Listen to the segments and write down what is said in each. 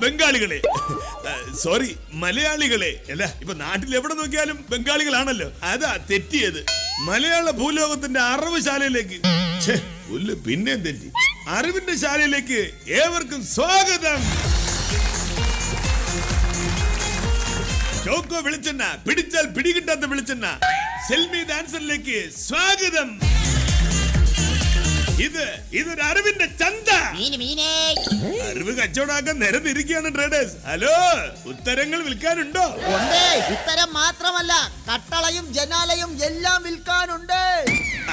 ബംഗാളികളെ, sorry മലയാളികളെ. അല്ല, ഇപ്പൊ നാട്ടിൽ എവിടെ നോക്കിയാലും ബംഗാളികളാണല്ലോ, അതാ തെറ്റിയത്. മലയാള ഭൂലോകത്തിന്റെ അറിവുശാലയിലേക്ക്, പിന്നെ തെറ്റി, അറിവിന്റെ ശാലയിലേക്ക് ഏവർക്കും സ്വാഗതം. ചോക്കോ വെളിച്ചെണ്ണ, പിടിച്ചാൽ പിടികിട്ടാത്ത വെളിച്ചെണ്ണ, സെൽമി ഡാൻസറിലേക്ക് സ്വാഗതം. ഇതൊരു അറിവിന്റെ ചന്ത. അറിവ് കച്ചവടാക്കാൻ നിരന്നിരിക്കുകയാണ് ട്രേഡേഴ്സ്. ഹലോ, ഉത്തരങ്ങൾ വിൽക്കാനുണ്ടോ? ഉത്തരം മാത്രമല്ല, കട്ടളയും ജനാലയും എല്ലാം വിൽക്കാനുണ്ട്.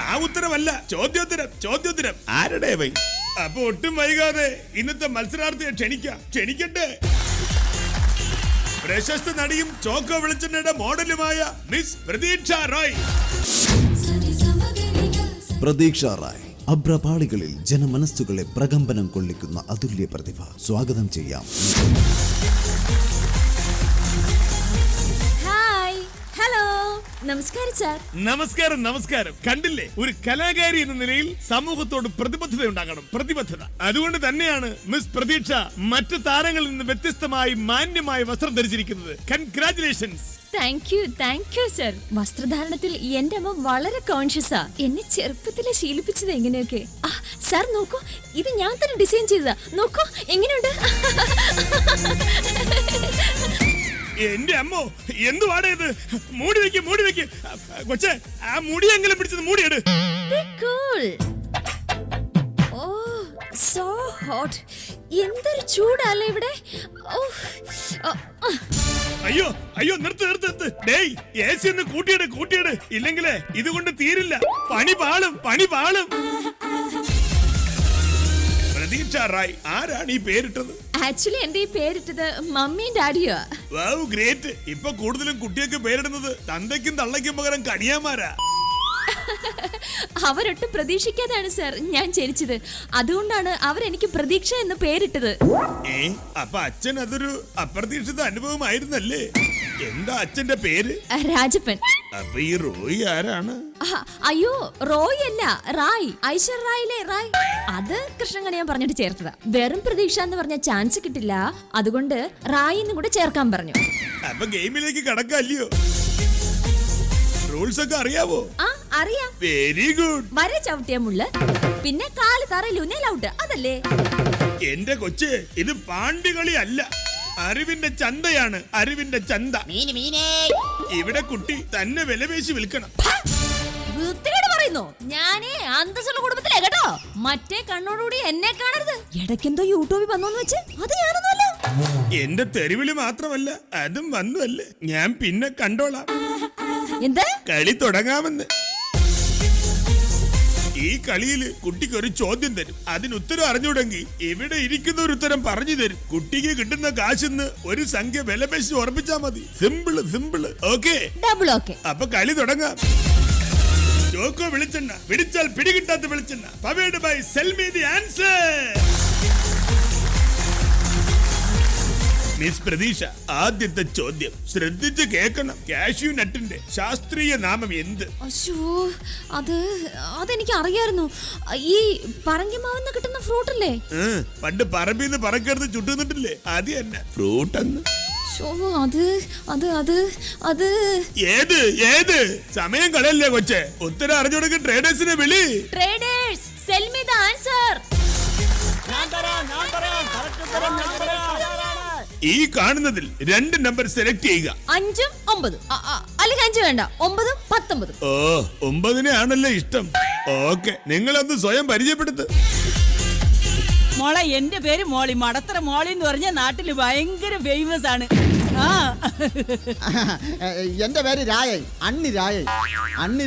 ആ ഉത്തരമല്ല, ചോദ്യോത്തരം. ആരുടെ വൈ? അപ്പൊ ഒട്ടും വൈകാതെ ഇന്നത്തെ മത്സരാർത്ഥിയെ ക്ഷണിക്കട്ടെ. പ്രശസ്ത നടിയും ചോക്കോ വെളിച്ചെണ്ണയുടെ മോഡലുമായ മിസ് പ്രതീക്ഷ റോയ്. പ്രതീക്ഷ റായ് അഭ്രപാളികളിൽ ജനമനസ്സുകളെ പ്രകമ്പനം കൊള്ളിക്കുന്ന അതുല്യ പ്രതിഭ. സ്വാഗതം ചെയ്യാം. നമസ്കാരം. കണ്ടില്ലേ, ഒരു കലാകാരി എന്ന നിലയിൽ സമൂഹത്തോട് പ്രതിബദ്ധത ഉണ്ടാകണം. അതുകൊണ്ട് തന്നെയാണ് മിസ് പ്രതീക്ഷ മറ്റു താരങ്ങളിൽ നിന്ന് വ്യത്യസ്തമായി മാന്യമായ വസ്ത്രം ധരിച്ചിരിക്കുന്നത്. കൺഗ്രാറ്റുലേഷൻസ്. Thank you sir. വസ്ത്രധാരണത്തിൽ എന്റെ അമ്മ വളരെ കോൺഷ്യസാ. എന്നെ ചെറുപ്പത്തിലെ ശീലിപ്പിച്ചത് എങ്ങനെയൊക്കെ. സർ നോക്കൂ, ഇത് ഞാൻ തന്നെ ഡിസൈൻ ചെയ്തതാ. നോക്കൂ എങ്ങനെയുണ്ട്. എന്റെ അമ്മോ, എന്തുവാടേ ഇത്? മൂടി വെക്ക് കൊച്ചേ, ആ മുടിയെങ്കിലും പിടിച്ചത് മൂടിയിട്. So hot. എന്തൊരു ചൂടല്ലേ ഇവിടെ. അയ്യോ നിർത്ത്. ഡേയ്, AC ഒന്ന് കൂട്ടിയിട്. ഇല്ലെങ്കിലേ ഇതുകൊണ്ട് തീരില്ല. പണി പാളും. പ്രതീക്ഷ റായ്, ആരാണ് ഈ പേരിട്ടത്? ആക്ച്വലി എന്റെ ഈ പേരിട്ടത് മമ്മിയും ഡാഡിയോ. Wow, great. ഇപ്പൊ കൂടുതലും കുട്ടിയൊക്കെ പേരിടുന്നത് തന്തയ്ക്കും തള്ളയ്ക്കും പകരം കണിയാമാരാ. അവരൊട്ടും പ്രതീക്ഷിക്കാതാണ് സർ ഞാൻ ജനിച്ചത്. അതുകൊണ്ടാണ് അവരെനിക്ക് പ്രതീക്ഷ എന്ന് പേരിട്ടത്. അപ്പൊ അച്ഛൻ അതൊരു അപ്രതീക്ഷിത അനുഭവമായിരുന്നല്ലേ? എന്താ അച്ഛന്റെ പേര്? രാജപ്പൻ. അപ്പൊ ഈ റോയ് ആരാണ്? അയ്യോ, റോയ് അല്ല, റായ്. ഐശ്വര്യ റായിലെ റായ്. അത് കൃഷ്ണൻ പറഞ്ഞിട്ട് ചേർത്തതാ. വെറും പ്രതീക്ഷ എന്ന് പറഞ്ഞ ചാൻസ് കിട്ടില്ല, അതുകൊണ്ട് റായ് എന്ന് കൂടെ ചേർക്കാൻ പറഞ്ഞു. അപ്പൊ ഗെയിമിലേക്ക് കടക്കല്ലയോ? റൂൾസ് ഒക്കെ അറിയാവോ? അറിയാം. Very good. വര ചവിട്ടിയ മുള്ള, പിന്നെ കാല് തറയിലൂന്നൽ ഔട്ട്, അതല്ലേ? എന്റെ കൊച്ചേ, ഇത് പാണ്ടികളി അല്ല, അറിവിന്റെ ചന്തയാണ്. അറിവിന്റെ ചന്ത. ഇവിടെ കുട്ടി തന്നെ വിലപേശി വിൽക്കണം. പറയുന്നു ഞാനേ അന്തസ്സുള്ള കുടുംബത്തിലെ കേട്ടോ. മറ്റേ കണ്ണോടുകൂടി എന്നെ കാണരുത്. ഇടയ്ക്കെന്തോ യൂട്യൂബിൽ വന്നോന്ന് വെച്ച് അത് ഞാനൊന്നുമല്ല. എന്റെ തെരുവില് മാത്രമല്ല, അതും വന്നുവല്ലേ. ഞാൻ പിന്നെ കണ്ടോളാം. എന്താ കളി തുടങ്ങാമെന്ന്. ഈ കളിയില് കുട്ടിക്ക് ഒരു ചോദ്യം തരും. അതിന് ഉത്തരം അറിഞ്ഞുകൂടെങ്കിൽ ഇവിടെ ഇരിക്കുന്ന ഒരു ഉത്തരം പറഞ്ഞു തരും. കുട്ടിക്ക് കിട്ടുന്ന കാശിന്ന് ഒരു സംഖ്യ വിലപേശി ഉറപ്പിച്ചാ മതി. സിമ്പിള്. ഓക്കെ? Double okay. അപ്പൊ കളി തുടങ്ങാം. ചോക്കോ വെളിച്ചെണ്ണ, പിടിച്ചാൽ പിടികിട്ടാത്ത വെളിച്ചെണ്ണ. Powered by sell me the answer. Miss Pratheeksha, ആദ്യത്തെ ചോദ്യം ശ്രദ്ധിച്ച് കേൾക്കണം. കാഷ്യൂ നട്ടിന്റെ ശാസ്ത്രീയ നാമം എന്ത്? അതെനിക്ക് അറിയായിരുന്നു. ഈ പറങ്കിമാവെന്ന് കിട്ടുന്ന ഫ്രൂട്ട് അല്ലേ? പണ്ട് പറമ്പിന്ന് പറക്കരുത് ചുട്ടുന്നിട്ടില്ലേ, അത് തന്നെ ഫ്രൂട്ട് എന്ന്. ഏത് സമയം കളയല്ലേ കൊച്ചേ. ഉത്തരം അറിഞ്ഞുകൊടുക്ക. ട്രേഡേഴ്സിനെ വിളി. Traders, cell me the answer. ഈ കാണുന്നതിൽ 2 നമ്പർ സെലക്ട് ചെയ്യുക. 5ഉം 9. അല്ലെങ്കിൽ 5 വേണ്ട, 9ഉം 19. ഓ, 9നെ ആണല്ലോ ഇഷ്ടം. ഓക്കെ, നിങ്ങളൊന്ന് സ്വയം പരിചയപ്പെടുത്ത്. മോളെ, എന്റെ പേര് മോളി. മടത്തറ മോളി എന്ന് പറഞ്ഞ നാട്ടില് ഭയങ്കര ഫേമസ് ആണ്. എന്റെ പേര് രായൻ. അണ്ണി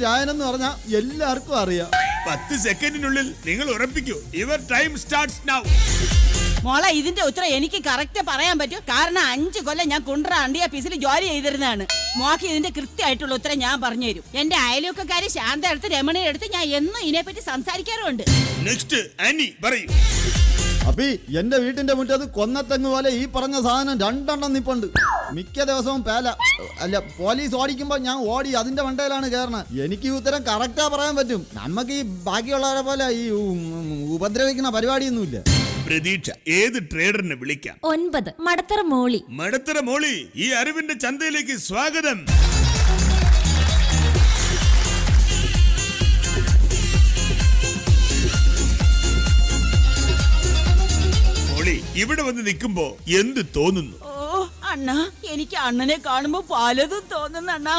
രായൻ എന്ന് പറഞ്ഞാൽ എല്ലാവർക്കും അറിയാം. 10 സെക്കൻഡിനുള്ളിൽ നിങ്ങൾ ഉറപ്പിക്കൂ. Your time starts now. മോളെ, ഇതിന്റെ ഉത്തരം എനിക്ക് കറക്റ്റ് പറയാൻ പറ്റും. കാരണം 5 കൊല്ലം ഞാൻ കുണ്ട്ര അണ്ടി ഓഫീസിൽ ജോലി ചെയ്തിരുന്നതാണ്. മോക്ക് ഇതിന്റെ കൃത്യമായിട്ടുള്ള ഉത്തരം ഞാൻ പറഞ്ഞു തരും. എന്റെ അയൽവക്കക്കാരി ശാന്ത എടുത്ത് രമണി എടുത്ത് ഞാൻ എന്നും ഇതിനെപ്പറ്റി സംസാരിക്കാറുണ്ട്. നെക്സ്റ്റ് ആനി പറയൂ. അപ്പി, എന്റെ വീട്ടിന്റെ മുറ്റത്ത് കൊന്നത്തെങ്ങ് പോലെ ഈ പറഞ്ഞ സാധനം 2 എണ്ണം നിപ്പുണ്ട്. മിക്ക ദിവസവും പോലീസ് ഓടിക്കുമ്പോ ഞാൻ ഓടി അതിന്റെ മണ്ടയിലാണ് കയറണത്. എനിക്ക് ഈ ഉത്തരം കറക്റ്റാ പറയാൻ പറ്റും. നമുക്ക് ഈ ബാക്കിയുള്ളവരെ പോലെ ഈ ഉപദ്രവിക്കുന്ന പരിപാടിയൊന്നുമില്ല. പ്രതീക്ഷ ഏത് ട്രേഡറിനെ വിളിക്കാം? 9 മടത്തറ മോളി. മടത്തറ മോളി, ഈ അറിവിന്റെ ചന്തയിലേക്ക് സ്വാഗതം. മോളി, ഇവിടെ വന്ന് നിൽക്കുമ്പോ എന്ത് തോന്നുന്നു? ഓ അണ്ണാ, എനിക്ക് അണ്ണനെ കാണുമ്പോ പലതും തോന്നുന്നു അണ്ണാ.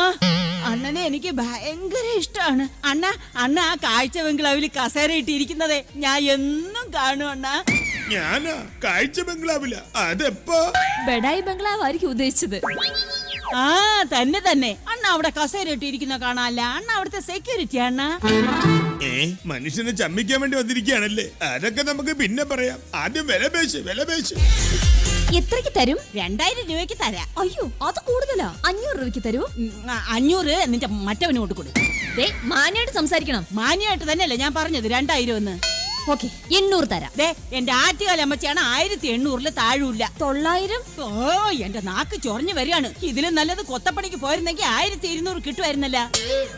അണ്ണനെ എനിക്ക് ഭയങ്കര ഇഷ്ടമാണ് അണ്ണ. അണ്ണ ആ കാഴ്ച ബംഗ്ലാവിൽ കസേര ഇട്ടിരിക്കുന്നതേ ഞാൻ എന്നും കാണും അണ്ണാ. ഞാനാ കാഴ്ച ബംഗ്ലാവില? അതെപ്പോ? ബെഡായി ബംഗ്ലാവ് ആയിരിക്കും ഉദ്ദേശിച്ചത്. ആ തന്നെ തന്നെ. അണ്ണ അവിടെ കസേര ഇട്ടിരിക്കുന്ന കാണാല്ല. അണ്ണ അവിടുത്തെ സെക്യൂരിറ്റി അണ്ണ. മനുഷ്യനെ ചമ്മിക്കാൻ വേണ്ടി വന്നിരിക്കുകയാണല്ലേ? അതൊക്കെ നമുക്ക് പിന്നെ പറയാം. ആദ്യം വില പേശ്, വില പേശ്. എത്രയ്ക്ക് തരും? 2000 രൂപയ്ക്ക് തരാം. അയ്യോ, അത് കൂടുതലാ. 500 രൂപയ്ക്ക് തരൂ. 500 നിന്റെ മറ്റവന് കൊണ്ട് കൊടു. മാന്യായിട്ട് സംസാരിക്കണം. മാന്യമായിട്ട് തന്നെയല്ലേ ഞാൻ പറഞ്ഞത് 2000 എന്ന്. ഓക്കെ, 800 തരാം. എന്റെ ആറ്റുകാലമ്മച്ചാണ് 1800 താഴൂല്ല. 900. ഓ എന്റെ നാക്ക് ചൊറഞ്ഞു വരികയാണ്. ഇതിലും നല്ലത് കൊത്തപ്പണിക്ക് പോയിരുന്നെങ്കിൽ 1200 കിട്ടുമായിരുന്നല്ല.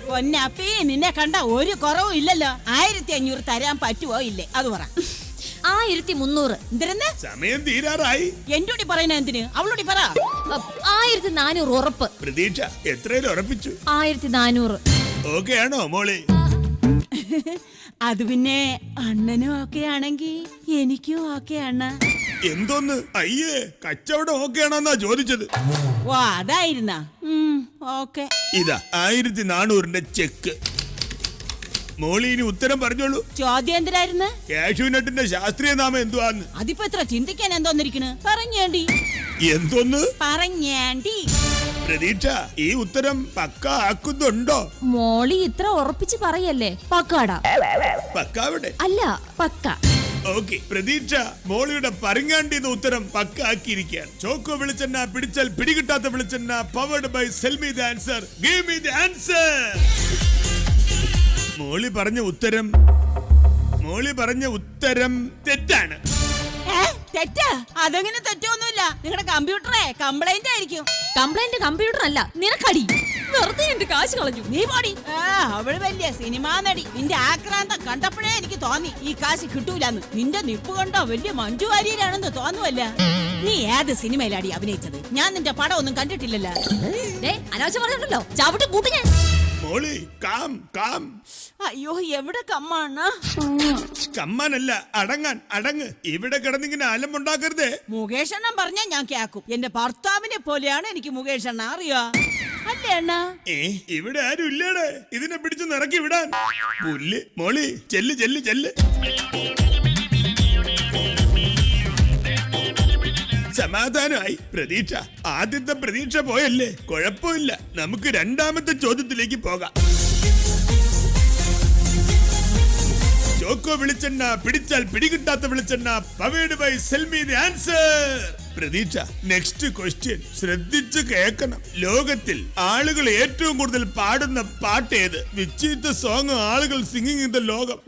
പൊന്നപ്പി, നിന്നെ കണ്ട ഒരു കുറവും ഇല്ലല്ലോ. 1500 തരാൻ പറ്റുവോ ഇല്ലേ അത് പറ. 1300. എന്തിരുന്ന് സമയം തീരാറായി. എന്നോട് പറയുന്ന എന്തിന്? അവളോട് പറ. 1400 ഉറപ്പ്. പ്രതീക്ഷ എത്രയിൽ ഉറപ്പിച്ചു? 1400. ഓക്കെ ആണോ മോളെ? അത് പിന്നെ അണ്ണനും ഓക്കെ ആണെങ്കി എനിക്കും ഓക്കെ ആണ്. എന്തോന്ന്? അയ്യേ, കച്ചവടം ഓക്കെ ആണോന്നാ ചോദിച്ചത്. ഓ അതായിരുന്നാ? ഓക്കെ. ഇതാ 1400ന്റെ ചെക്ക്. മോളി ഇനി ഉത്തരം പറഞ്ഞോളൂ. ചോദ്യം എന്തിനായിരുന്നു? കാഷ്യൂനട്ടിന്റെ ശാസ്ത്രീയ നാമം എന്തുവാന്ന്? അതിപ്പോ എത്ര ചിന്തിക്കാൻ എന്തോന്നിരിക്കണ്? പറഞ്ഞേണ്ടി. എന്തോന്ന് പറഞ്ഞേണ്ടി. പ്രതീക്ഷ, ഈ ഉത്തരം പക്ക ആക്കുന്നുണ്ടോ? മോളി ഇത്ര ഉറപ്പിച്ച് പറയല്ലേ? പക്കാടാ. പക്കാവിടെ? അല്ല, പക്ക. ഓക്കെ പ്രതീക്ഷ, മോളിയുടെ പറങ്ങാണ്ടി എന്ന ഉത്തരം പക്ക ആക്കിയിരിക്കുകയാണ്. ചോക്കോ വെളിച്ചെണ്ണ പിടിച്ചാൽ പിടികിട്ടാത്ത വെളിച്ചെണ്ണ, powered by sell me the answer, give me the answer. മോളി പറഞ്ഞ ഉത്തരം തെറ്റാണ്. തെറ്റാ? അതെങ്ങനെ തെറ്റൊന്നുമില്ല. നിങ്ങളുടെ കമ്പ്യൂട്ടറെ കംപ്ലൈന്റ് ആയിരിക്കും. കംപ്ലൈന്റ് കമ്പ്യൂട്ടർ അല്ല, നിനക്കടി. വെറുതെ എന്റെ കാശ് കളഞ്ഞു. നീ പോടി. അവള് വലിയ സിനിമാ നടി. നിന്റെ ആക്രാന്തം കണ്ടപ്പോഴേ എനിക്ക് തോന്നി ഈ കാശ് കിട്ടൂലെന്ന്. നിന്റെ നിപ്പ് കണ്ടോ വലിയ മഞ്ജു വാര്യരാണെന്ന് തോന്നുവല്ല. നീ ഏത് സിനിമയിലാടി അഭിനയിച്ചത്? ഞാൻ നിന്റെ പടം ഒന്നും കണ്ടിട്ടില്ലല്ലോ. അനാവശ്യം പറഞ്ഞിട്ടുണ്ടല്ലോ, ചവിട്ട് കൂട്ടി ഞാൻ. മോളി കാം കാം. അയ്യോ, എവിടെ കമ്മാണ്? കമ്മാനല്ല, അടങ്ങ്. ഇവിടെ കിടന്നിങ്ങനെ അലമ്പുണ്ടാക്കരുതേ. മുകേഷ് അണ്ണൻ പറഞ്ഞാ ഞാൻ കേക്കും. എന്റെ ഭർത്താവിനെ പോലെയാണ് എനിക്ക് മുകേഷ് അണ്ണ, അറിയോ? അല്ലേ അണ്ണ? ഇവിടെ ആരും ഇല്ലേടെ ഇതിനെ പിടിച്ച് നിറക്കി വിടാൻ. പുല്ല്. മോളി ചെല്ല്. സമാധാനമായി. പ്രതീക്ഷ, ആദ്യത്തെ പ്രതീക്ഷ പോയല്ലേ? കുഴപ്പമില്ല, നമുക്ക് രണ്ടാമത്തെ ചോദ്യത്തിലേക്ക് പോകാം. ചോക്കോ വെളിച്ചെണ്ണ പിടിച്ചാൽ പിടികിട്ടാത്ത വെളിച്ചെണ്ണ, powered by sell me the answer. പ്രതീക്ഷ, നെക്സ്റ്റ് ക്വസ്റ്റ്യൻ ശ്രദ്ധിച്ച് കേൾക്കണം. ലോകത്തിൽ ആളുകൾ ഏറ്റവും കൂടുതൽ പാടുന്ന പാട്ട് ഏത്? വിച്ച് ഈസ് ദ സോങ് ആളുകൾ സിംഗിങ് ഇൻ ദ ലോകം?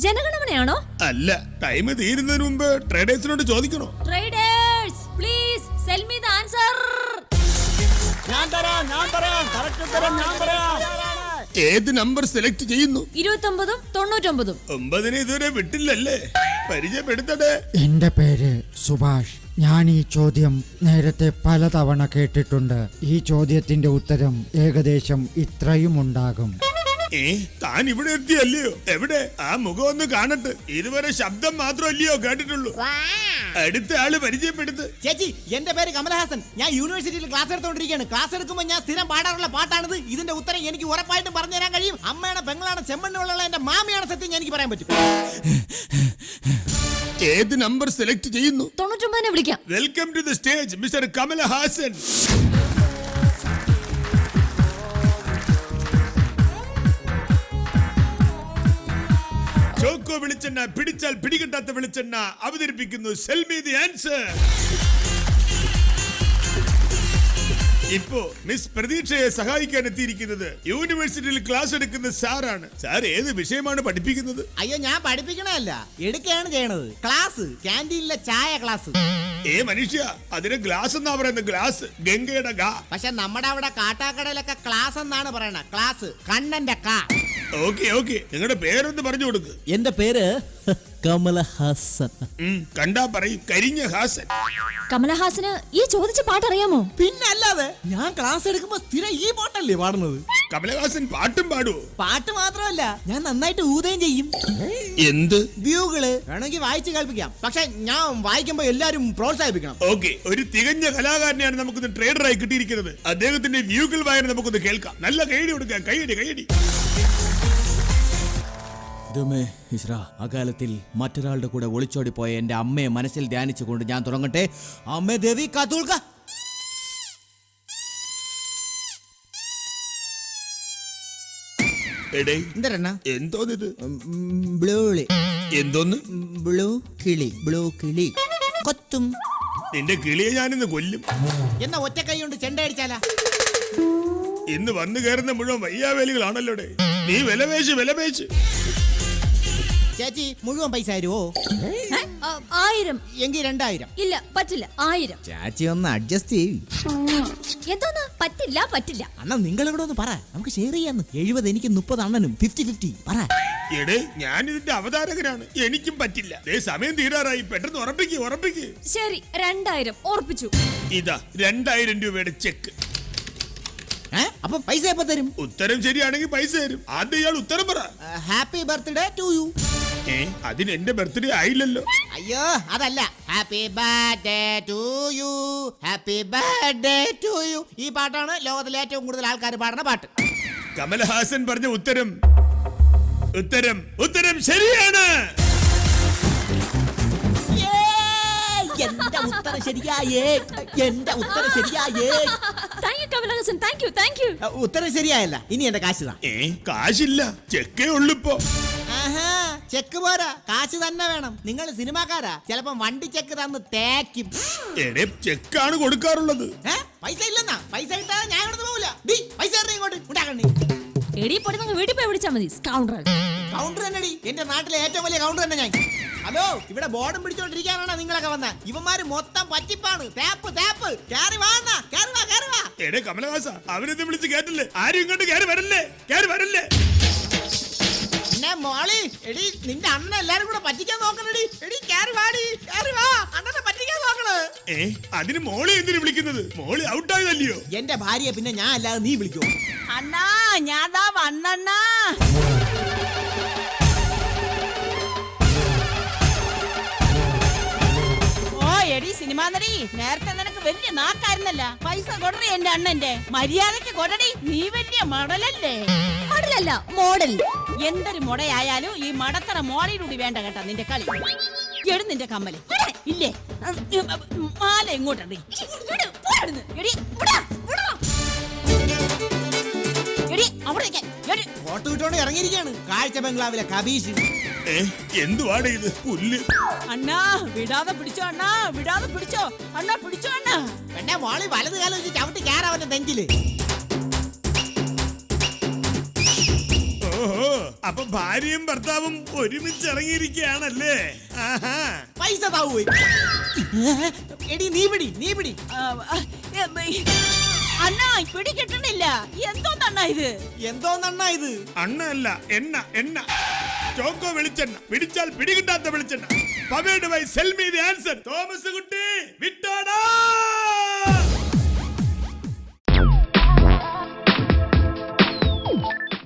ജനഗണമനയാണോ? അല്ല, ടൈം തീരുന്നതിന് മുമ്പ് ട്രേഡേഴ്സിനോട് ചോദിക്കണോ? Traders please sell me the answer. ഞാൻ പറയാം. കറക്റ്റ് ഉത്തരം ഞാൻ പറയാം. ഏത് നമ്പർ സെലക്ട് ചെയ്യുന്നു? 29 99. 9 ഇതുവരെ വിട്ടില്ലല്ലേ? പരിചയപ്പെടുത്തട്ടെ. എന്റെ പേര് സുഭാഷ്. ഞാൻ ഈ ചോദ്യം നേരത്തെ പലതവണ കേട്ടിട്ടുണ്ട്. ഈ ചോദ്യത്തിന്റെ ഉത്തരം ഏകദേശം ഇത്രയും ഉണ്ടാകും. താൻ ഇവിടെ എത്തിയല്ലയോ? എവിടെ? ആ മുഖം ഒന്ന് കാണട്ടെ. ഇതുവരെ ശബ്ദം മാത്രമല്ലയോ കേട്ടിട്ടുള്ളൂ? അടുത്ത ആള് പരിചയപ്പെടുത്ത്. ചേച്ചി, എന്റെ പേര് കമലഹാസൻ. ഞാൻ യൂണിവേഴ്സിറ്റിയിൽ ക്ലാസ് എടുത്തോണ്ടിരിക്കുകയാണ്. ക്ലാസ് എടുക്കുമ്പോൾ ഞാൻ സ്ഥിരം പാടാറുള്ള പാട്ടാണിത്. ഇതിന്റെ ഉത്തരം എനിക്ക് ഉറപ്പായിട്ടും പറഞ്ഞു തരാൻ കഴിയും. അമ്മയാണ്, പെങ്ങളാണ്, ചെമ്മണ്ണുള്ള എന്റെ മാമിയാണ് സത്യം എനിക്ക് പറയാൻ പറ്റും. ഏത് നമ്പർ സെലക്ട് ചെയ്യുന്നു? 99 വിളിക്കാം. Welcome to the stage mister Kamal Haasan. Choco വെളിച്ചെണ്ണ പിടിച്ചാൽ പിടികിട്ടാത്ത വെളിച്ചെണ്ണ അവതരിപ്പിക്കുന്നു സെൽ മീ ദി ആൻസർ. ഇപ്പോ മിസ് പ്രതീക്ഷയെ സഹായിക്കാൻ എത്തിയിരിക്കുന്നത് യൂണിവേഴ്സിറ്റിയിൽ ക്ലാസ് എടുക്കുന്ന സാറാണ്. സാർ ഏത് വിഷയമാണ് പഠിപ്പിക്കുന്നത്? അയ്യോ, ഞാൻ പഠിപ്പിക്കണല്ല, എടുക്കുകയാണ് ചെയ്യണത്. ക്ലാസ് ക്യാൻറ്റീനിലെ ചായ ക്ലാസ്. മനുഷ്യ, അതിന് ഗ്ലാസ് എന്നാ പറയുന്നത്. ഗ്ലാസ് ഗംഗയുടെ ഗാ. പക്ഷെ നമ്മുടെ അവിടെ കാട്ടാക്കടയിലൊക്കെ ക്ലാസ് എന്നാണ് പറയണ. ക്ലാസ് കണ്ണന്റെ കാ. ഓക്കെ ഓക്കെ, നിങ്ങളുടെ പേരൊന്ന് പറഞ്ഞു കൊടുക്ക്. എന്റെ പേര് കമലഹാസൻ. കണ്ടാ പറയും കരിഞ്ഞ ഹാസൻ. കമലഹാസന് ഈ ചോദിച്ച പാട്ട് അറിയാമോ? പിന്നെ അല്ലാതെ ഞാൻ ക്ലാസ് എടുക്കുമ്പോ സ്ഥിരം ഈ പാട്ടല്ലേ പാടുന്നത്. കമലഹാസൻ പാട്ടും പാടുവോ? പാട്ട് മാത്രമല്ല, ഞാൻ നന്നായിട്ട് ഊതുകയും ചെയ്യും. എന്ത്? വ്യൂകള് വേണമെങ്കിൽ വായിച്ച് കേൾപ്പിക്കാം. പക്ഷെ ഞാൻ വായിക്കുമ്പോ എല്ലാരും പ്രോത്സാഹിപ്പിക്കണം. ഓക്കെ, ഒരു തികഞ്ഞ കലാകാരനെയാണ് നമുക്കൊന്ന് ട്രേഡറായി കിട്ടിയിരിക്കുന്നത്. അദ്ദേഹത്തിന്റെ വ്യൂകൾ വായന നമുക്കൊന്ന് കേൾക്കാം. നല്ല കൈയടി കൊടുക്കാം. കൈയടി കൈയടി. അകാലത്തിൽ മറ്റൊരാളുടെ കൂടെ ഒളിച്ചോടിപ്പോയ എന്റെ അമ്മയെ മനസ്സിൽ ധ്യാനിച്ചുകൊണ്ട് ഞാൻ തുടങ്ങട്ടെ. അമ്മേ ദേവി കാത്തൂൾക്ക. എടേ, എന്തരണ്ണ? എന്തോന്നിത്? ബ്ലൂളി. എന്തോന്ന്? ബ്ലൂ കിളി. ബ്ലൂ കിളി കൊത്തും. നിന്റെ കിളിയെ ഞാനിന്ന് കൊല്ലും. എന്നാ ഒറ്റ കൈ കൊണ്ട് ചെണ്ട അടിച്ചാലാ? ഇന്ന് വന്നു കയറുന്ന മുഴുവൻ വയ്യാവേലികളാണല്ലോ. നീ വിലപേശ്. ചേച്ചി മുഴുവൻ പൈസ തരുവോ? 1000. എങ്കിൽ 2000. ഇല്ല, പറ്റില്ല. 1000. ചേച്ചി ഒന്ന് അഡ്ജസ്റ്റ് ചെയ്യ്. എന്തോന്ന്? പറ്റില്ല. അണ്ണ നിങ്ങൾ ഇവിടെ ഒന്ന് പറ, നമുക്ക് ഷെയർ ചെയ്യാന്ന്. 70 എനിക്ക് 30 അണ്ണനും 50-50 പറ. എടേ, ഞാൻ ഇതിന്റെ അവതാരകനാണ്, എനിക്കും പറ്റില്ല. സമയം തീരാറായി, പെട്ടെന്ന് ഉറപ്പിക്ക്. ശരി, 2000 ഉറപ്പിച്ചു. ഇതാ 2000 രൂപയുടെ ചെക്ക്. അപ്പൊ പൈസ എപ്പോ തരും? ഉത്തരം ശരിയാണെങ്കിൽ പൈസ തരും. ആദ്യം ഇയാൾ ഉത്തരം പറ. Happy birthday to you. അതിന് എന്റെ ബർത്ത്ഡേ ആയില്ലല്ലോ. അയ്യോ അതല്ല, happy birthday to you, happy birthday to you. ഈ പാട്ടാണ് ലോകത്തിലെ ഏറ്റവും കൂടുതൽ ആൾക്കാർ പാടുന്ന പാട്ട്. കമൽഹാസൻ പറഞ്ഞ ഉത്തരം ശരിയാണ്. എന്റെ ഉത്തരം ശരിയായേ. Thank you Kamal Haasan, thank you. ഉത്തരം ശരിയായല്ല, ഇനി എന്റെ കാശ് താ. കാശില്ല, ചെക്കേ ഉള്ളിപ്പോ. ചെക്ക് പോരാ, കാശ് തന്നെ വേണം. നിങ്ങൾ സിനിമാക്കാരാ, ചിലപ്പോ വണ്ടി ചെക്ക് തന്ന് തേക്കും. എടേ, ചെക്കാണ് കൊടുക്കാറുള്ളത്. പൈസ ഇല്ലെന്നാ? പൈസ കിട്ടാതെ ഞാൻ ഇവിടുന്ന് പോവില്ല. പൈസ ഇങ്ങോട്ട് ഉണ്ടാക്കണേ. എടി പൊടി, നിങ്ങൾ വീട്ടിൽ പോയി വിളിച്ചാൽ മതി. സ്കൗണ്ടർ. കൗണ്ടർ തന്നെ എന്റെ നാട്ടിലെ ഏറ്റവും വലിയ കൗണ്ടർ തന്നെ ഞാൻ. ഹലോ, ഇവിടെ ബോർഡും പിടിച്ചോണ്ടിരിക്കാനാണ് നിങ്ങളൊക്കെ വന്ന. ഇവന്മാര് മൊത്തം പറ്റിപ്പാണ്. തേപ്പ്. കേറി വാ. എടേ കമലഹാസ, അവരെന്ത് വിളിച്ച് കേട്ടില്ലേ? ആരും ഇങ്ങോട്ട് കേറി വരല്ലേ. എന്നെ മോളി, എടി നിന്റെ അണ്ണൻ എല്ലാരും കൂടെ പറ്റിക്കാൻ നോക്കണടി. എടി കേറി വാ, അണ്ണനെ പറ്റിക്കാൻ നോക്കണേ. അതിന് മോളി എന്തിനു വിളിക്കുന്നത്? മോളി ഔട്ടായതല്ലയോ? എന്റെ ഭാര്യയെ പിന്നെ ഞാൻ അല്ലാതെ നീ വിളിക്കോ? അണ്ണാ, ഞാതാ വണ്ണണ്ണാ. എടി സിനിമാ നടി, നേരത്തെ നിനക്ക് വലിയ നാക്കായിരുന്നല്ല. പൈസ കൊടറി എന്റെ അണ്ണന്റെ. മര്യാദക്ക് കൊടടി. നീ വലിയ മടലല്ലേ? മടലല്ല, മോഡൽ. എന്തൊരു മുടയായാലും ഈ മടത്തറ മോളിലൂടി വേണ്ട കേട്ടാ നിന്റെ കളി. എടു നിന്റെ കമ്മല്. ഇല്ലേ, മാല എങ്ങോട്ടടി? ഫോട്ടോ ഇട്ടോണ്ട് ഇറങ്ങിയിരിക്കാണ് കാഴ്ച ബംഗ്ലാവിലെ കബീഷ്. എന്തുവാണ് ഇത്? പുല്ല്. അണ്ണാ വിടാതെ പിടിച്ചോ. അണ്ണാ പിടിച്ചോ. എന്റെ മോളി വലത് കാലം വെച്ച് ചവിട്ടി കയറാവന്റെ നെഞ്ചില്. ഓഹോ, അപ്പൊ ഭാര്യയും ഭർത്താവും ഒരുമിച്ച് ഇറങ്ങിയിരിക്കുകയാണല്ലേ? പൈസ താവൂയി. എടി നീ പിടി. അണ്ണാ പിടി കിട്ടണില്ല. എന്തോന്നണ്ണാ ഇത്? അണ്ണ അല്ല, എണ്ണ. ചോക്കോ വെളിച്ചെണ്ണ. പിടിച്ചാൽ പിടികിട്ടാത്ത വെളിച്ചെണ്ണ. Powered by sell me the answer. Thomas കുട്ടി വിട്ടോടാ.